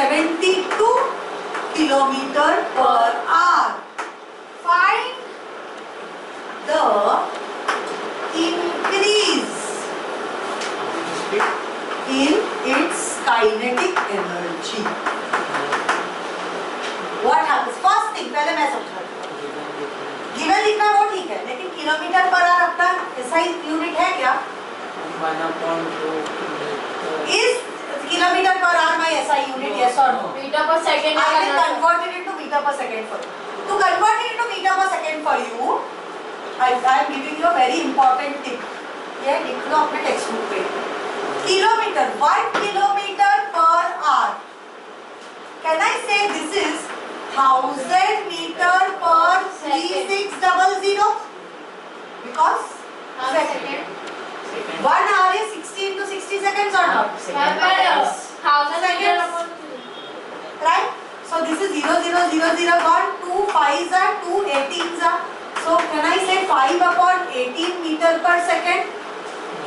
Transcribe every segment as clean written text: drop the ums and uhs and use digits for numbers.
72 kilometre per our. Find the increase in its kinetic energy. What happens? First thing, पहले मैं समझाती हूँ. Given लिखना वो ठीक है, लेकिन किलोमीटर पर आवर अपना SI यूनिट है क्या? 1/2 Is kilometer per hour my SI unit? Yes or no? Metre per second. I will convert it into meter per second for you. To convert it into meter per second for you, I am giving you a very important tip. ये लिख लो अपने text book पे. Kilometre, 1 kilometre per hour. Can I say this is 1000 meter per 3600? Because second. 1 hour is 60 into 60 seconds or not? Yes. 1000 seconds. Right? So this is 0 0 0 0 gone. 2 5s are 2 18s are. So can I say 5 upon 18 meter per second?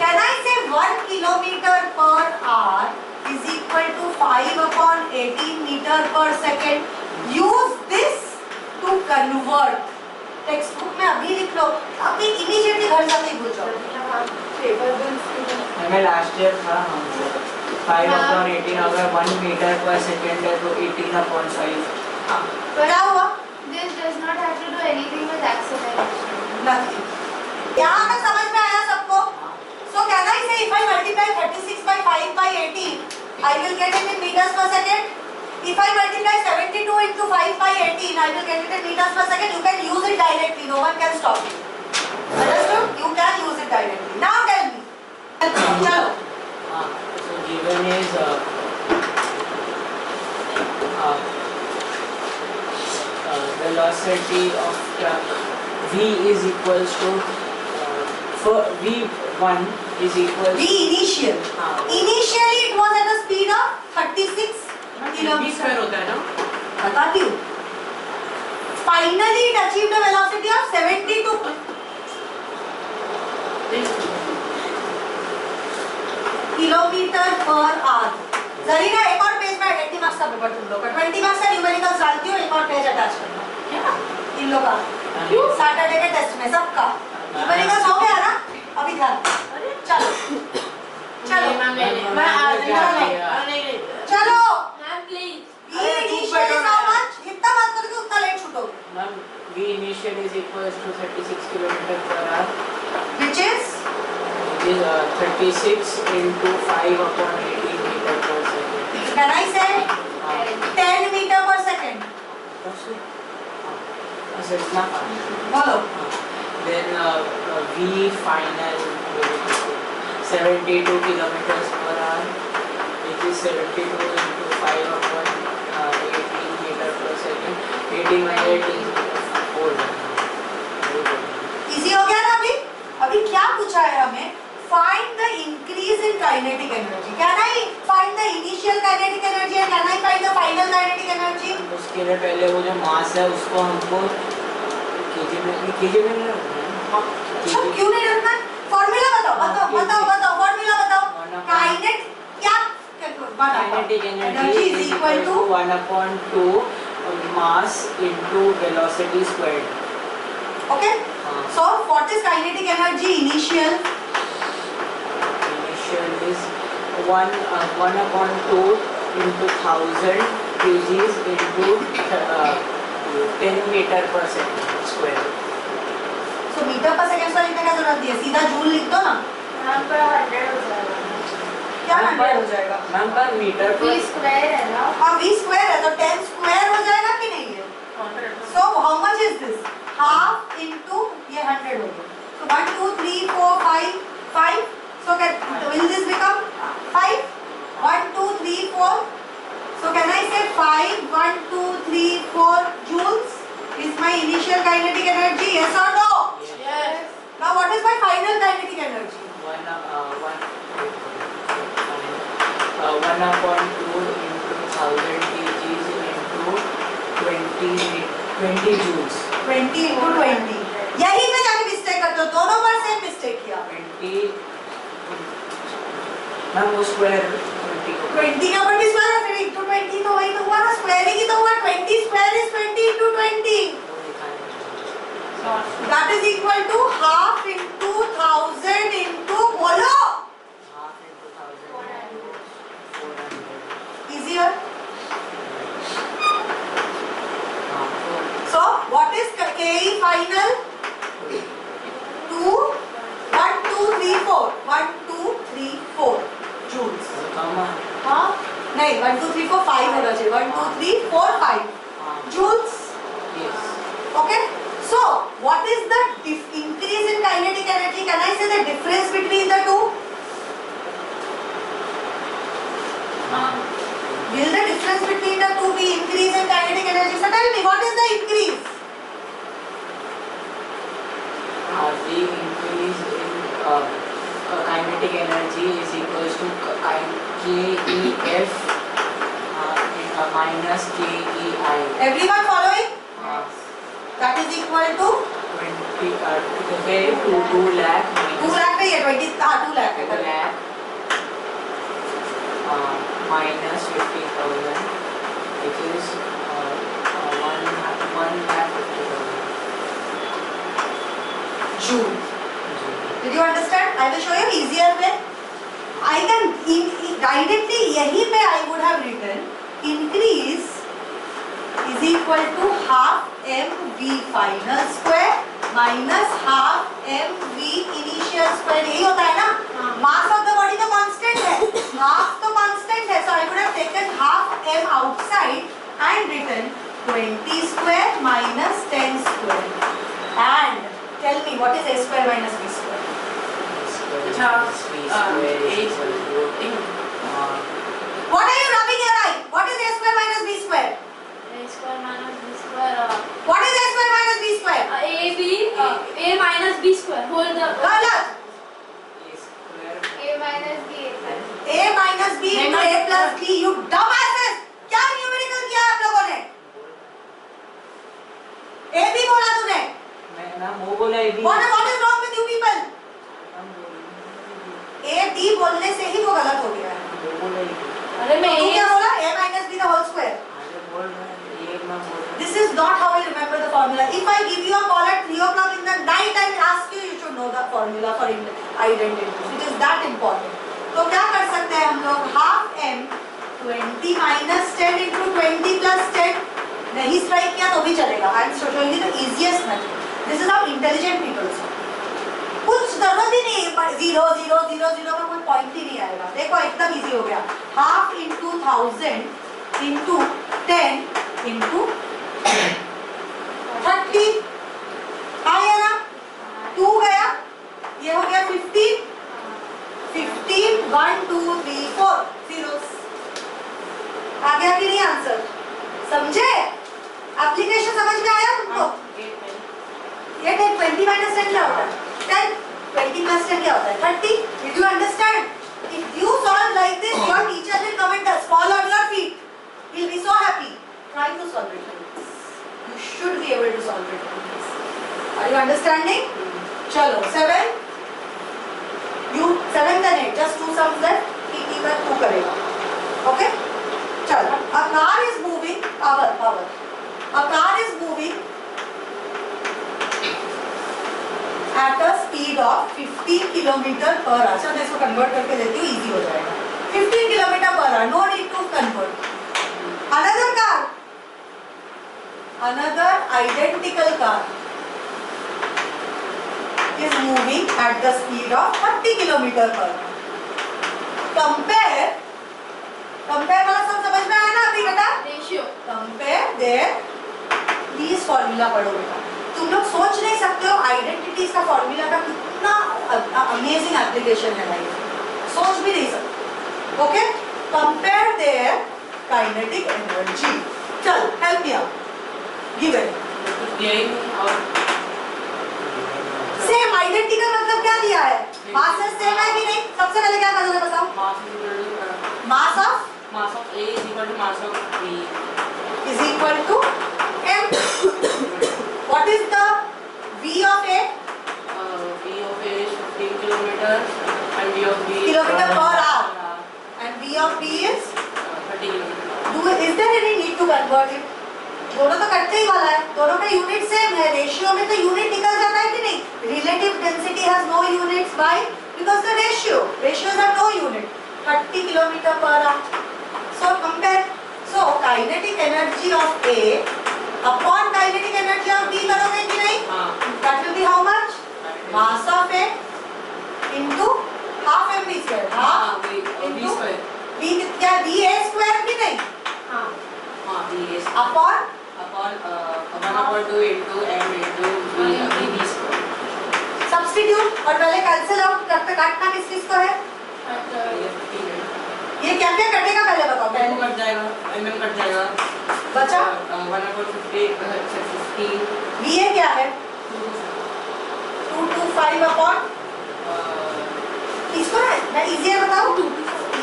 Can I say 1 kilometer per hour is equal to 5 upon 18 meter per second? Use this to convert. Text book में अभी लिख लो, अभी immediately घर जाके भूल जाओ. हमें last year था 5 upon 18 अगर 1 मीटर पर सेकंड है तो 18 upon 5. हाँ, क्या हुआ? This does not have to do anything with acceleration. Nothing. यहाँ तक समझ में आया सबको? So can I say if I multiply 36 by 5 by 18, I will get it in meters per second. If I multiply 72 into 5 by 18, I will get it in meters per second. You can use it directly. No one can stop you. Understood? You can use it directly. Now tell me. चलो. So given is velocity of truck v is equals to for v1 is equals The initial. Initially it was at a speed of 36 kilometers. होता है ना. बताती हूँ. Finally it achieved a velocity of 72 kilometre per our. Zarina एक और page में 80 marks का paper तुम लोग का 20 मार्क्स का न्यूमेरिकल्स डालती हो, एक और पेज अटैच करना है ना इन लोगों का. क्यों? सैटरडे के टेस्ट में सबका न्यूमेरिकल्स हो गया ना. अभी ध्यान. चलो चलो मैं आज नहीं. चलो. Ma'am please. ये इनिशियल इज हाउ मच? इतना बात करोगे उतना late छूटोगे. Ma'am, v initial is equals to 36 kilometer per hour. Which is Is 36 into 5 upon 18 meter per second. can I say 10 meter per second? So it's not fast. बोलो. Then v final will be 72 kilometers per hour, which is 72 into 5 upon 18 meter per second. 18 by 8 is 4. Easy हो गया ना अभी? अभी क्या पूछा है हमें? Find the increase in kinetic energy. Can I find the initial kinetic energy and can I find the final kinetic energy? उसके लिए पहले वो जो मास है उसको हमको केजी में रखना है. अच्छा क्यों नहीं रखना? फॉर्मूला बताओ फॉर्मूला बताओ. काइनेट क्या? Kinetic energy is equal to 1/2 mass into velocity squared. Okay. So what is kinetic energy initial? Initial is 1/2 into 1000 kgs into 10 meter per second square. So metre per second square लिखने का जरूरत नहीं है, सीधा joule लिख दो ना. Ma'am पर 100 हो जाएगा. क्या 100 हो जाएगा? मैम पर मीटर v पर स्क्वायर है ना. हाँ v स्क्वायर है तो 10 स्क्वायर हो जाएगा कि नहीं है? So how much is this? Half into ये 100 हो गया. So 1 2 3 4 5 5. So will this become 5? 1 2 3 4. So can I say 5 1 2 3 4 joules is my initial kinetic energy? Yes or no? Yes. Now what is my final kinetic energy? 1/2 into 1000 kgs into 20 joules. 20 into 20. यही पे जाके mistake करते हो, दोनों बार same mistake किया. 20 ma'am वो square 20 20 का ऊपर भी स्क्वायर है, फिर into 20 तो वही 20 square is 20 into 20. That is equal to half into 1000 into bolo. Half into 1000 400. Easier. So what is KE final? 2 1 2 3 4 1 2 3 4 joules. हाँ नहीं 1 2 3 4 5 होना चाहिए 1 2 3 4 5 joules. Yes. Okay. So what is the increase in kinetic energy? Can I say the difference between the two? Will the difference between the two be increase in kinetic energy? So tell me, what is the increase? The increase in kinetic energy is equals to KEF minus KEI. Everyone following? That is equal to 2 lakh 2 lakh नहीं है 20 हाँ 2 lakh है 2 lakh minus 50,000, which is 1,50,000 joule. Did you understand? I will show you easier way. I can directly यहीं पे I would have written increase is equal to half mv final square minus half mv initial square. यही होता है ना? Mass of the body तो constant है, half तो constant है, so I would have taken half m outside and written 20 square minus 10 square. And tell me what is a square minus b square? What are you rubbing your eye? What is a square minus b square? A square minus b square. What is a square minus b square? A minus b square. Hold the. Galat. A minus b. A minus b into a plus b. You dumbasses! क्या numerical किया आप लोगों ने? A b बोला तूने? मैं ना वो बोला AB. What is wrong with you people? A b बोलने से ही वो गलत हो गया है. वो बोला AB. अरे मैं तू क्या बोला? A minus b the whole square. अरे बोल रहा है ये मैं बोल रहा This is not how I remember the formula. If I give you a call at 3 o'clock in the night and ask you, you should know the formula for identity. It is that important. तो क्या कर सकते हैं हम लोग? Half m 20 minus 10 into 20 plus 10. नहीं strike किया तो भी चलेगा. I am showing you the easiest method. This is how intelligent people solve. कुछ जरूरत ही नहीं है 0 0 0 0 का कोई पॉइंट ही नहीं आएगा. देखो एकदम इजी हो गया. Half into 1000 into 10 into 30 आया ना 2 गया ये हो गया 15 15 1 2 3 4 zeros आ गया कि नहीं आंसर समझे एप्लीकेशन समझ में आया तुमको ये 20 minus 10 क्या होता है 10 20 plus 10 क्या होता है 30 did you understand if you solve like this your teacher will comment us fall on your feet he'll be so happy try to solve it like this. You should be able to solve it like this. Are you understanding? Chalo, 7. You 7 then 8. Just two sums left. PT का 2 करेगा. Okay? चलो. A car is moving. Power. A car is moving at a speed of 15 kilometer per hour. चलो इसको convert करके देती हूँ easy हो जाएगा. 15 kilometer per hour. No need to convert. Another car. Another identical car is moving at the speed of 30 km per hour. Compare वाला सब समझ में आया ना अभी बेटा? Ratio. Compare their these formula पढ़ो बेटा. तुम लोग सोच नहीं सकते हो आइडेंटिटीज का फॉर्मूला का कितना अमेजिंग एप्लीकेशन है लाइफ. सोच भी नहीं सकते. Okay? Compare their kinetic energy. चल help me out. Given. Same identical मतलब क्या दिया है? मास सेम है कि नहीं? सबसे पहले क्या करना है बताओ? Mass of A is equal to mass of B. is equal to m. What is the v of a? V of A is 15 kilometers and V of B is Kilometer per hour. And v of b is? 30 kilometers. Is there any need to convert it? दोनों तो कटने ही वाला है, दोनों का unit same है, ratio में तो यूनिट निकल जाता है कि नहीं? Relative density has no units by because the ratios have no unit. 30 kilometre per hour. So compare. So kinetic energy of A upon kinetic energy of B करोगे कि नहीं? That will be how much? Mass of A into half mv square. Half into B क्या B A square भी नहीं? हाँ B A Upon 1/2 into m into B square. Substitute और पहले cancel out करते काटना किस किस को है? ये क्या क्या कटेगा पहले बताओ. पहले कट जाएगा, mm कट जाएगा. बचा 1/50. B A क्या है? 225 अपॉन इसको है मैं इजी है बताऊं.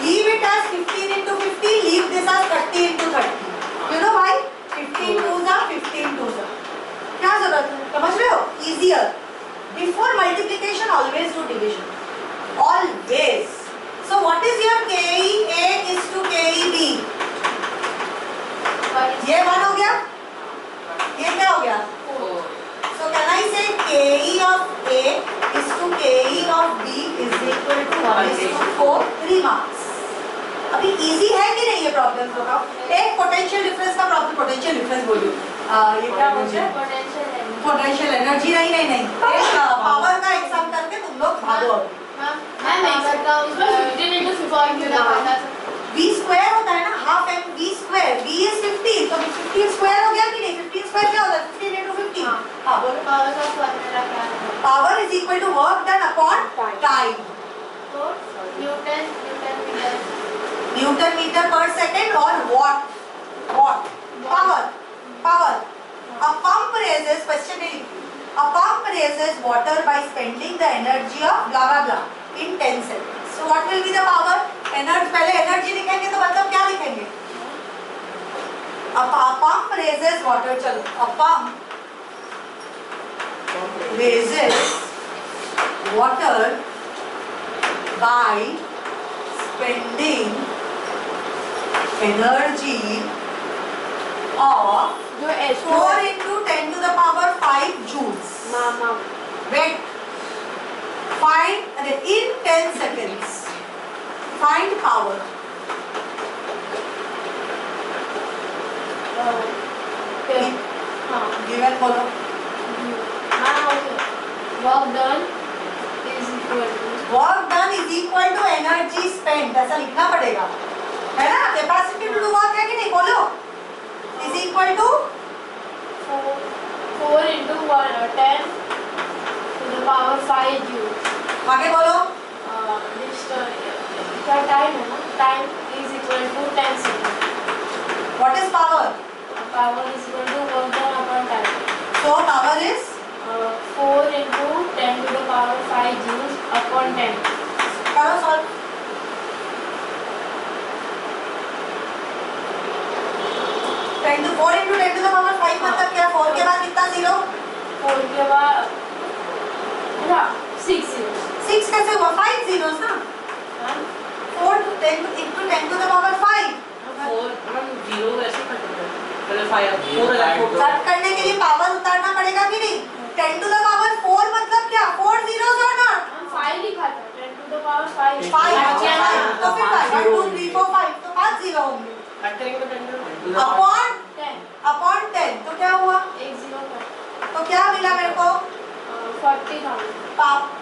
Leave it as 15 into 50. Leave this as 30 into 30. You know why? 15 2s are 15 2s are. क्या जरूरत है? समझ रहे हो? Easier. Before multiplication, always do division. Always. So what is your KE A is to KE B? ये 1 हो गया? ये क्या हो गया? So can I say KE of A is to KE of B is equal to 1 is to 4, 3 marks. अभी easy है कि नहीं ये प्रॉब्लम बताओ. एक पोटेंशियल डिफरेंस का प्रॉब्लम, पोटेंशियल डिफरेंस बोलियो. ये क्या बोलते हैं? Potential energy. नहीं पावर का एक सम करके तुम लोग भागो. मैम एक करता हूं इसमें 15 into 4 क्यों ना करना? v स्क्वायर होता है ना, half m v square. v is 15 तो 15 स्क्वायर हो गया कि नहीं? 15 स्क्वायर क्या होता है? 15 into 15. हां बोलो. पावर ऑफ फॉर्मूला क्या है? Power is equal to work done upon time. तो न्यूटन मीटर पर सेकंड और watt power. A pump raises question नहीं. A pump raises water by spending the energy of blah blah blah in 10 seconds. So what will be the power? Energy. पहले energy लिखेंगे तो मतलब क्या लिखेंगे? A pump raises water. चलो. A pump raises water by spending energy of 4 into 10 to the power 5 joules. Wait. Find in 10 seconds. Find power. Given बोलो. Work done is equal to energy spent. ऐसा लिखना पड़ेगा, है ना? Capacity to do work है कि नहीं? बोलो. Is equal to 4 into 10 to the power 5 joules. आगे बोलो. क्या टाइम है ना? Time is equal to 10 seconds. What is power? Power is equal to work done upon time. So power is 4 into 10 to the power 5 joules upon 10. करो solve. into 4 into 10 to the power 5 मतलब क्या? 4 के बाद कितना zero? 4 के बाद 6 zeros. 6 कैसे हुआ? 5 zeros ना? 4 to 10 into 10 to the power 5. 4 हम 0 वैसे कट गए. पहले 5 4 कट करने के लिए पावर उतारना पड़ेगा कि नहीं? 10 to the power 4 मतलब क्या? 4 zeros और ना? हम 5 लिखा था. 10 to the power 5. 5 तो फिर 1 2 3 4 5 तो 5 जीरो होंगे. कट करेंगे तो 10 अपॉन 10 तो क्या हुआ? 1 0 तो क्या मिला मेरे को? 40,000.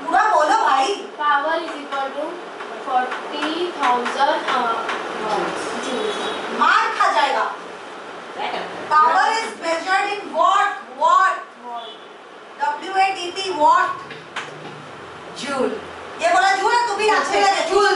पूरा बोलो भाई. Power is equal to 40,000 joules. मार खा जाएगा. Power is measured in watt. WATT watt. Joule. ये बोला जूल है, तू भी अच्छे लगे जूल.